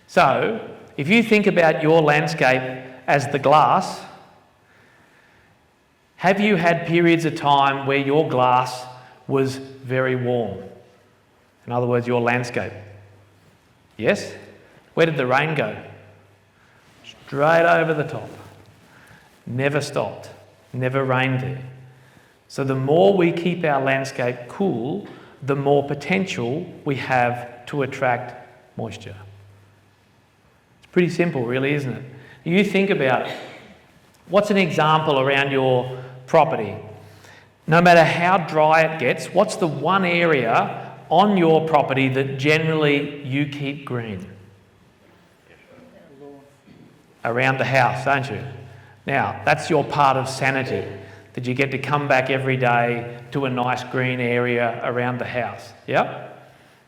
So, if you think about your landscape as the glass, have you had periods of time where your glass was very warm? In other words, your landscape. Yes? Where did the rain go? Straight over the top. Never stopped. Never rained there. So the more we keep our landscape cool, the more potential we have to attract moisture. It's pretty simple, really, isn't it? You think about it. What's an example around your property? No matter how dry it gets, what's the one area on your property that generally you keep green? Around the house, don't you? Now, that's your part of sanity, that you get to come back every day to a nice green area around the house. Yep?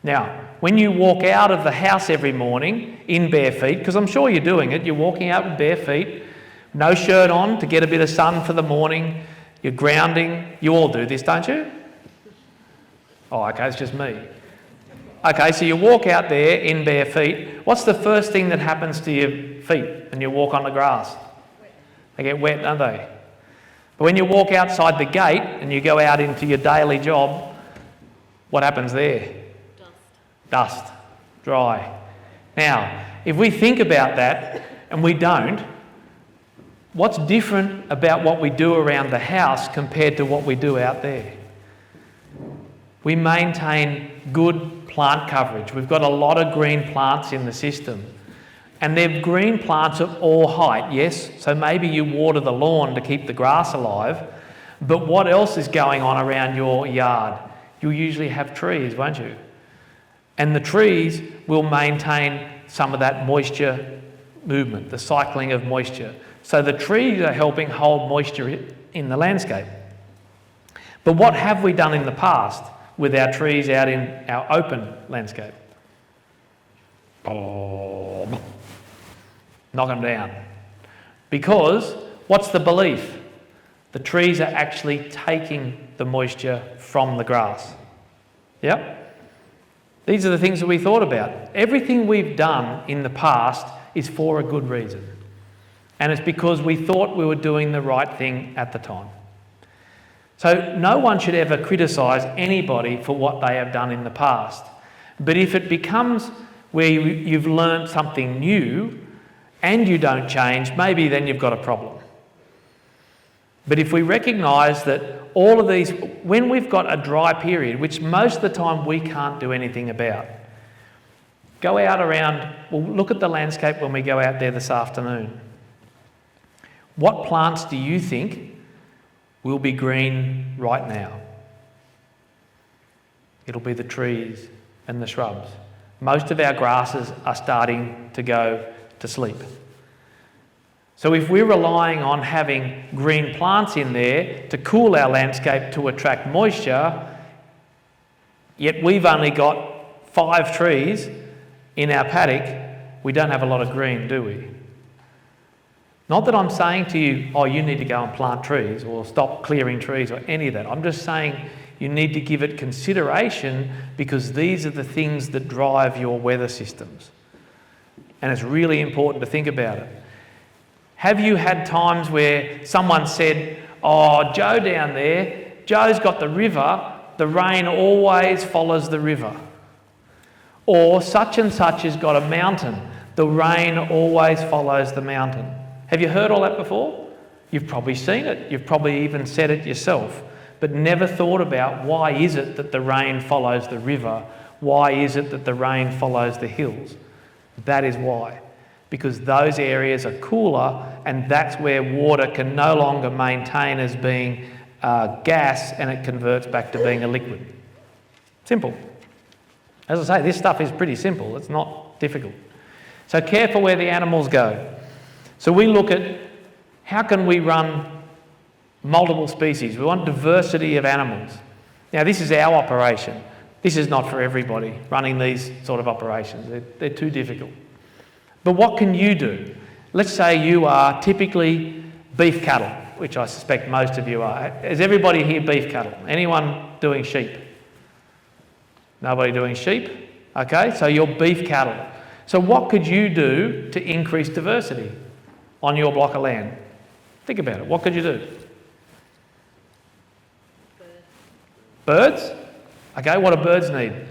Now, when you walk out of the house every morning in bare feet, because I'm sure you're doing it, you're walking out with bare feet, no shirt on to get a bit of sun for the morning, you're grounding. You all do this, don't you? Oh, okay, it's just me. Okay, so you walk out there in bare feet. What's the first thing that happens to your feet when you walk on the grass? They get wet, don't they? But when you walk outside the gate and you go out into your daily job, what happens there? Dust. Dry. Now, if we think about that and we don't, what's different about what we do around the house compared to what we do out there? We maintain good plant coverage. We've got a lot of green plants in the system. And they're green plants of all height, yes? So maybe you water the lawn to keep the grass alive, but what else is going on around your yard? You'll usually have trees, won't you? And the trees will maintain some of that moisture movement, the cycling of moisture. So the trees are helping hold moisture in the landscape. But what have we done in the past with our trees out in our open landscape? Knock them down. Because what's the belief? The trees are actually taking the moisture from the grass. Yep? These are the things that we thought about. Everything we've done in the past is for a good reason. And it's because we thought we were doing the right thing at the time. So no one should ever criticise anybody for what they have done in the past. But if it becomes where you've learned something new and you don't change, maybe then you've got a problem. But if we recognise that all of these, when we've got a dry period, which most of the time we can't do anything about, go out around, well, look at the landscape when we go out there this afternoon. What plants do you think will be green right now? It'll be the trees and the shrubs. Most of our grasses are starting to go to sleep. So if we're relying on having green plants in there to cool our landscape to attract moisture, yet we've only got 5 trees in our paddock, we don't have a lot of green, do we? Not that I'm saying to you, oh, you need to go and plant trees or stop clearing trees or any of that. I'm just saying you need to give it consideration because these are the things that drive your weather systems. And it's really important to think about it. Have you had times where someone said, oh, Joe down there, Joe's got the river, the rain always follows the river. Or such and such has got a mountain, the rain always follows the mountain. Have you heard all that before? You've probably seen it. You've probably even said it yourself, but never thought about why is it that the rain follows the river? Why is it that the rain follows the hills? That is why. Because those areas are cooler and that's where water can no longer maintain as being gas and it converts back to being a liquid. Simple. As I say, this stuff is pretty simple. It's not difficult. So care for where the animals go. So we look at how can we run multiple species. We want diversity of animals. Now this is our operation. This is not for everybody running these sort of operations. They're too difficult. But what can you do? Let's say you are typically beef cattle, which I suspect most of you are. Is everybody here beef cattle? Anyone doing sheep? Nobody doing sheep? Okay, so you're beef cattle. So what could you do to increase diversity on your block of land? Think about it. What could you do? Birds? Okay, what do birds need?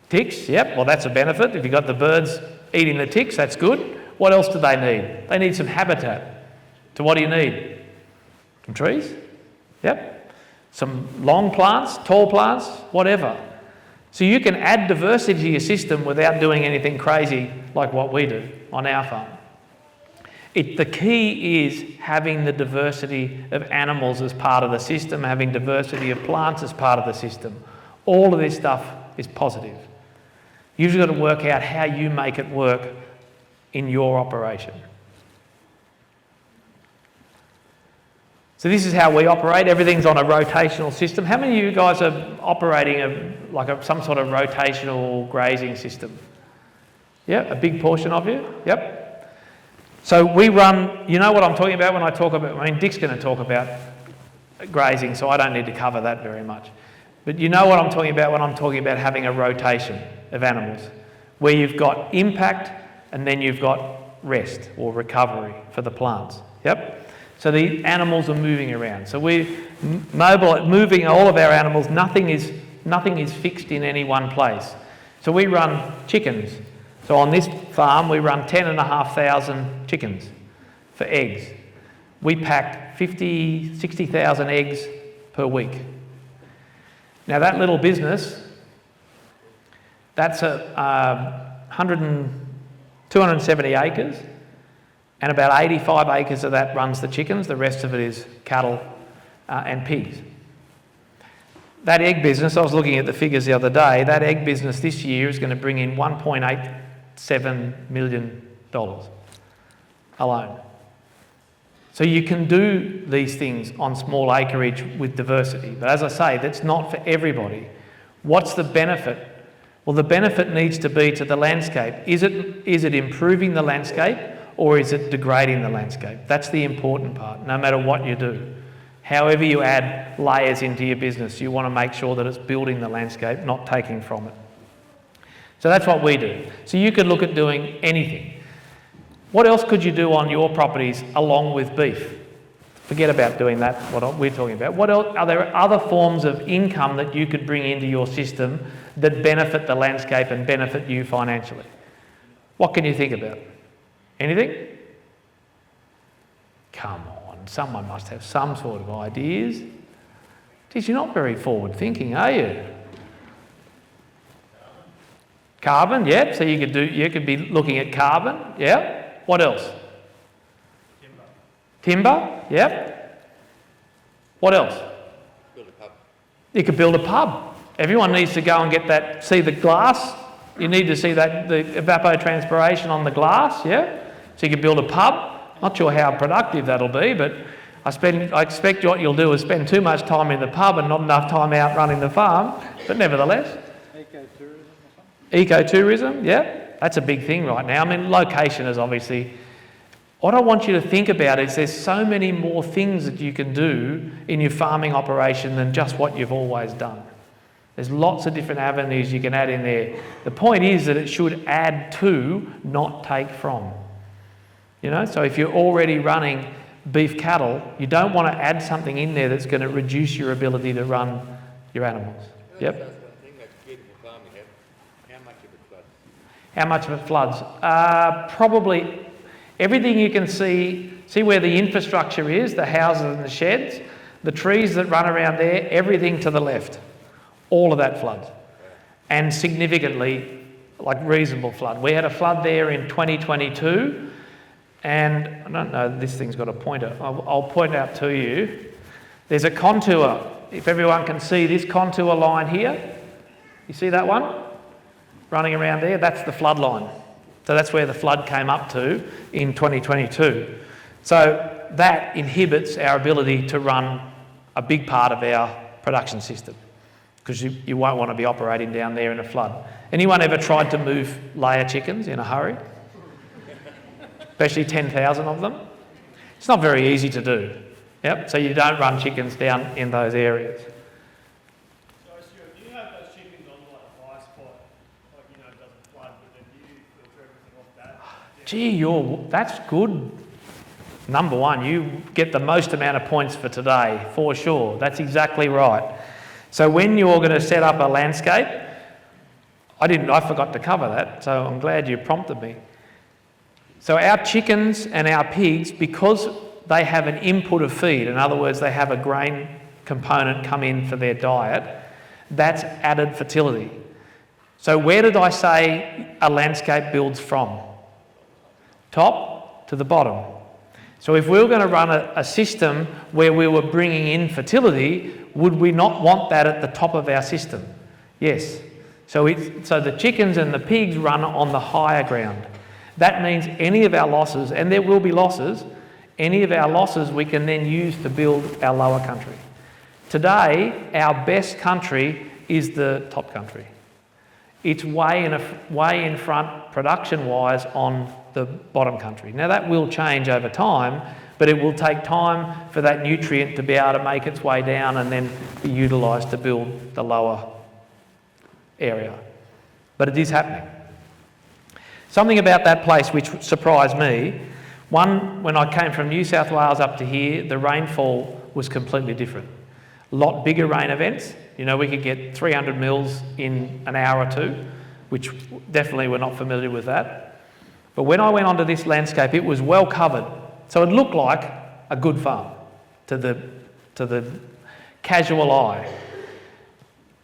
Ticks, yep, well that's a benefit. If you've got the birds eating the ticks, that's good. What else do they need? They need some habitat. So what do you need? Some trees? Yep. Some long plants, tall plants, whatever. So you can add diversity to your system without doing anything crazy like what we do on our farm. The key is having the diversity of animals as part of the system, having diversity of plants as part of the system. All of this stuff is positive. You've got to work out how you make it work in your operation. So this is how we operate. Everything's on a rotational system. How many of you guys are operating some sort of rotational grazing system? Yeah, a big portion of you? Yep. So we run, you know what I'm talking about when I talk about, Dick's going to talk about grazing, so I don't need to cover that very much. But you know what I'm talking about when I'm talking about having a rotation of animals, where you've got impact and then you've got rest or recovery for the plants. Yep. So the animals are moving around. So we're moving all of our animals. Nothing is fixed in any one place. So we run chickens. So on this farm, we run 10,500 chickens for eggs. We pack 60,000 eggs per week. Now that little business, that's 270 acres, and about 85 acres of that runs the chickens. The rest of it is cattle and pigs. That egg business, I was looking at the figures the other day, that egg business this year is going to bring in $1.87 million alone. So you can do these things on small acreage with diversity. But as I say, that's not for everybody. What's the benefit? Well, the benefit needs to be to the landscape. Is it improving the landscape or is it degrading the landscape? That's the important part, no matter what you do. However you add layers into your business, you want to make sure that it's building the landscape, not taking from it. So that's what we do. So you could look at doing anything. What else could you do on your properties along with beef? Forget about doing that, what we're talking about. What else? Are there other forms of income that you could bring into your system that benefit the landscape and benefit you financially? What can you think about? Anything? Come on, someone must have some sort of ideas. Geez, you're not very forward thinking, are you? Carbon, yeah. So you could be looking at carbon, yeah. What else? Timber, yep. What else? Build a pub. You could build a pub. Everyone needs to go and get that, see the glass. You need to see that, the evapotranspiration on the glass, yeah? So you could build a pub. Not sure how productive that'll be, but I expect what you'll do is spend too much time in the pub and not enough time out running the farm, but nevertheless. Ecotourism, yeah. That's a big thing right now. Location is obviously... What I want you to think about is there's so many more things that you can do in your farming operation than just what you've always done. There's lots of different avenues you can add in there. The point is that it should add to, not take from. So if you're already running beef cattle, you don't want to add something in there that's going to reduce your ability to run your animals. Yep. One thing that's beautiful farming, how much of it floods? How much of it floods? Probably everything you can see where the infrastructure is, the houses and the sheds, the trees that run around there, everything to the left. All of that floods. And significantly, reasonable flood. We had a flood there in 2022, and I don't know, this thing's got a pointer. I'll point out to you. There's a contour. If everyone can see this contour line here, you see that one? Running around there, that's the flood line. So that's where the flood came up to in 2022. So that inhibits our ability to run a big part of our production system because you won't want to be operating down there in a flood. Anyone ever tried to move layer chickens in a hurry? Especially 10,000 of them? It's not very easy to do. Yep. So you don't run chickens down in those areas. So Stuart, do you have those chickens on a high spot, gee, that's good. Number one, you get the most amount of points for today, for sure. That's exactly right. So when you're going to set up a landscape, I forgot to cover that, so I'm glad you prompted me. So our chickens and our pigs, because they have an input of feed, in other words, they have a grain component come in for their diet, that's added fertility. So where did I say a landscape builds from? Top to the bottom. So if we were going to run a system where we were bringing in fertility, would we not want that at the top of our system? Yes. So the chickens and the pigs run on the higher ground. That means any of our losses, and there will be losses, any of our losses we can then use to build our lower country. Today, our best country is the top country. It's way in front production-wise on the bottom country. Now that will change over time, but it will take time for that nutrient to be able to make its way down and then be utilised to build the lower area. But it is happening. Something about that place which surprised me, one, when I came from New South Wales up to here, the rainfall was completely different. A lot bigger rain events. You know, we could get 300 mils in an hour or two, which definitely we're not familiar with that. But when I went onto this landscape, it was well covered. So it looked like a good farm to the casual eye.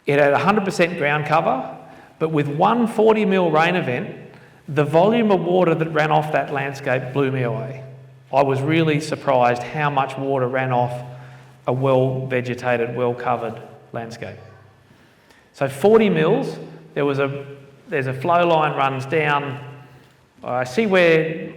It had 100% ground cover, but with one 40 mil rain event, the volume of water that ran off that landscape blew me away. I was really surprised how much water ran off a well-vegetated, well-covered landscape. So 40 mils, there's a flow line runs down. I see where,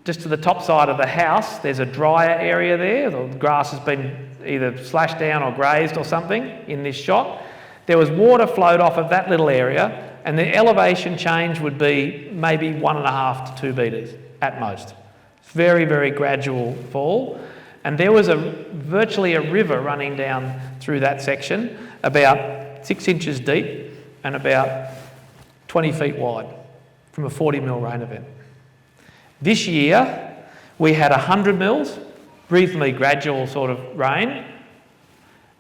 just to the top side of the house, there's a drier area there. The grass has been either slashed down or grazed or something in this shot. There was water flowed off of that little area, and the elevation change would be maybe 1.5 to 2 metres at most. Very, very gradual fall. And there was virtually a river running down through that section, about 6 inches deep and about 20 feet wide from a 40 mil rain event. This year, we had 100 mils, reasonably gradual sort of rain,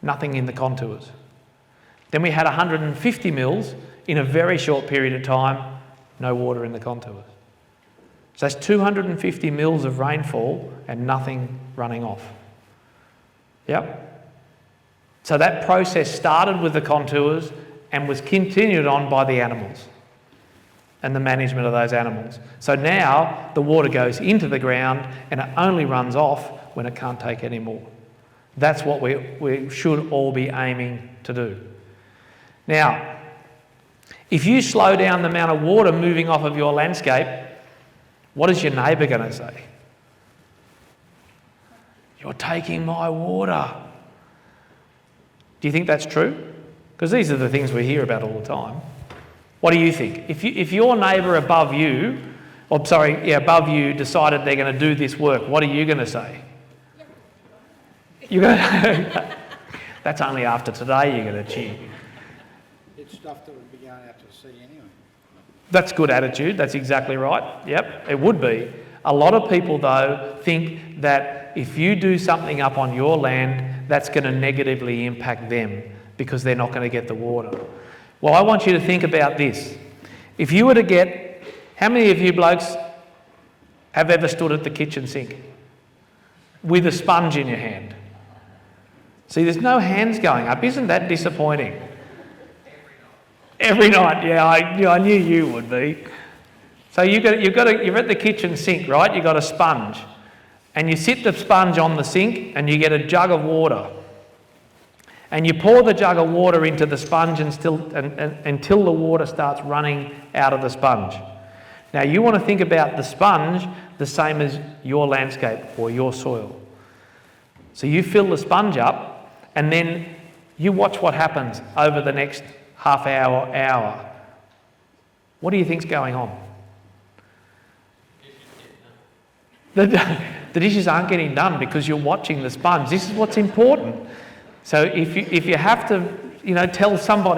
nothing in the contours. Then we had 150 mils in a very short period of time, no water in the contours. So that's 250 mils of rainfall and nothing running off. Yep. So that process started with the contours and was continued on by the animals and the management of those animals. So now the water goes into the ground and it only runs off when it can't take any more. That's what we should all be aiming to do. Now, if you slow down the amount of water moving off of your landscape, what is your neighbour going to say? You're taking my water. Do you think that's true? Because these are the things we hear about all the time. What do you think? If your neighbour above you, above you decided they're going to do this work, what are you going to say? You're going to... That's only after today you're going to cheer. It's stuff that would be going out to sea anyway. That's good attitude. That's exactly right. Yep, it would be. A lot of people, though, think that if you do something up on your land, that's going to negatively impact them because they're not going to get the water. Well, I want you to think about this. If you were to get... How many of you blokes have ever stood at the kitchen sink with a sponge in your hand? See, there's no hands going up. Isn't that disappointing? Every night, yeah, I knew you would be. So you're at the kitchen sink, right? You've got a sponge. And you sit the sponge on the sink and you get a jug of water. And you pour the jug of water into the sponge until the water starts running out of the sponge. Now you want to think about the sponge the same as your landscape or your soil. So you fill the sponge up and then you watch what happens over the next half hour. What do you think's going on? The dishes aren't getting done because you're watching the sponge. This is what's important. So if you have to, tell somebody